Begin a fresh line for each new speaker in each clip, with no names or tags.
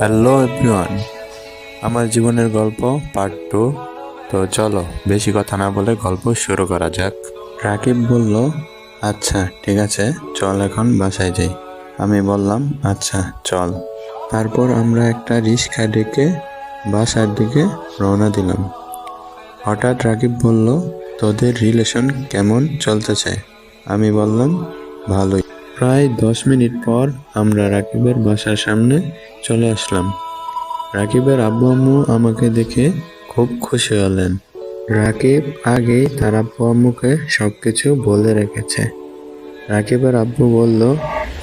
Hello everyone, আমার জীবনের গল্প পার্ট 2। তো চলো বেশি কথা না বলে গল্প শুরু করা যাক। রাকিব বলল, আচ্ছা ঠিক আছে, চল এখন বাসায় যাই। আমি বললাম, আচ্ছা চল। তারপর আমরা একটা রিক্সা ডেকে বাসার দিকে রওনা দিলাম। হঠাৎ রাকিব বলল, তোদের রিলেশন কেমন চলতেছে? আমি বললাম, ভালোই। প্রায় 10 মিনিট পর আমরা রাকিবের বাসার সামনে চলে আসলাম। রাকিবের আব্বু আম্মু আমাকে দেখে খুব খুশি হলেন। রাকিব আগেই তার আব্বু আম্মুকে সবকিছু বলে রেখেছে। রাকিবের আব্বু বলল,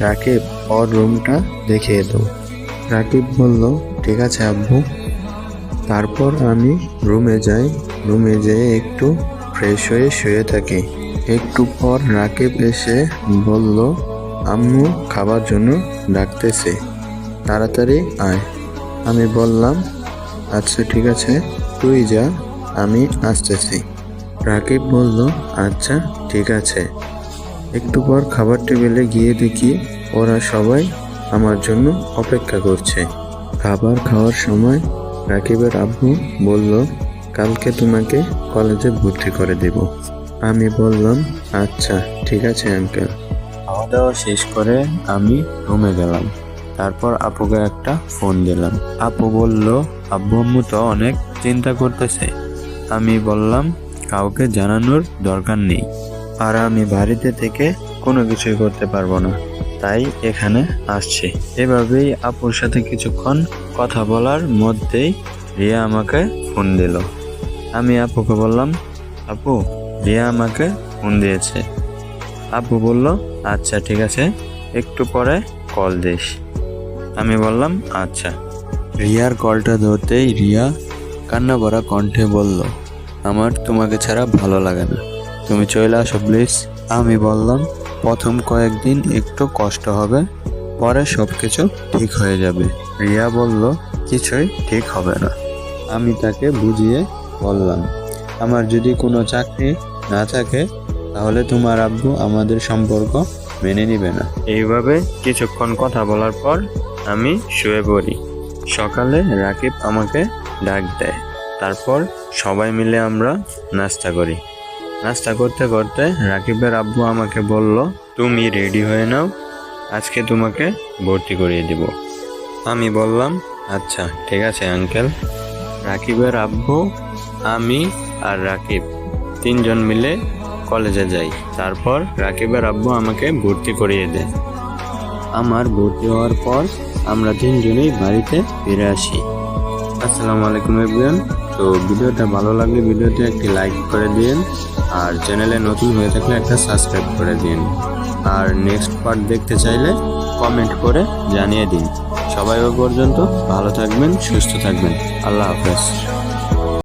রাকিব ওর রুমটা দেখিয়ে দাও। রাকিব বলল, ঠিক আছে আব্বু। তারপর আমি রুমে যাই। রুমে যেয়ে একটু ফ্রেশ হয়ে শুয়ে থাকি। একটু পর রাকিব এসে বলল, আম্মু খাবার জন্য ডাকতেছে, তাড়াতাড়ি আয়। আমি বললাম, আচ্ছা ঠিক আছে, তুই যা, আমি আসতেছি। রাকিব বলল, আচ্ছা ঠিক আছে। একটু পর খাবার টেবিলে গিয়ে দেখি ওরা সবাই আমার জন্য অপেক্ষা করছে। খাবার খাওয়ার সময় রাকিবের আব্বু বলল, কালকে তোমাকে কলেজে ভর্তি করে দেব। আমি বললাম, আচ্ছা ঠিক আছে আঙ্কেল। খাওয়া দাওয়া শেষ করে আমি রুমে গেলাম। তারপর আপুকে একটা ফোন দিলাম। আপু বলল, আব্বু আম্মু তো অনেক চিন্তা করতেছে। আমি বললাম, কাউকে জানানোর দরকার নেই, আর আমি বাড়িতে থেকে কোনো কিছুই করতে পারবো না, তাই এখানে আসছি। এভাবেই আপুর সাথে কিছুক্ষণ কথা বলার মধ্যেই রিয়া আমাকে ফোন দিল। আমি আপুকে বললাম, আপু রিয়া আমাকে ফোন দিয়েছে। আপু বলল, আচ্ছা ঠিক আছে, একটু পরে কল দিস। আমি বললাম, আচ্ছা। রিয়ার কলটা ধরতেই রিয়া কান্না ভরা কণ্ঠে বলল, আমার তোমাকে ছাড়া ভালো লাগে না, তুমি চলে আসো প্লিজ। আমি বললাম, প্রথম কয়েকদিন একটু কষ্ট হবে, পরে সবকিছু ঠিক হয়ে যাবে। রিয়া বলল, কিছুই ঠিক হবে না। আমি তাকে বুঝিয়ে বললাম, আমার যদি কোনো চাকরি না থাকে তাহলে তোমার আব্বু আমাদের সম্পর্ক মেনে নিবে না। এইভাবে কিছুক্ষণ কথা বলার পর আমি শুয়ে পড়ি। সকালে রাকিব আমাকে ডাক দেয়। তারপর সবাই মিলে আমরা নাস্তা করি। নাস্তা করতে করতে রাকিবের আব্বু আমাকে বলল, তুমি রেডি হয়ে নাও, আজকে তোমাকে ভর্তি করিয়ে দিব। আমি বললাম, আচ্ছা ঠিক আছে আঙ্কেল। রাকিবের আব্বু, আমি আর রাকিব তিনজন মিলে কলেজে যাই। তারপর রাকিবের আব্বু আমাকে ভর্তি করিয়ে দেয়। আমার ভর্তি হওয়ার পর আমরা তিনজনেই বাড়িতে ফিরে আসি। আসসালামু আলাইকুম এভরিওয়ান। তো ভিডিওটা ভালো লাগলে ভিডিওতে একটি লাইক করে দিন, আর চ্যানেলে নতুন হয়ে থাকলে একটা সাবস্ক্রাইব করে দিন, আর নেক্সট পার্ট দেখতে চাইলে কমেন্ট করে জানিয়ে দিন। সবাই পর্যন্ত ভালো থাকবেন, সুস্থ থাকবেন। আল্লাহ হাফেজ।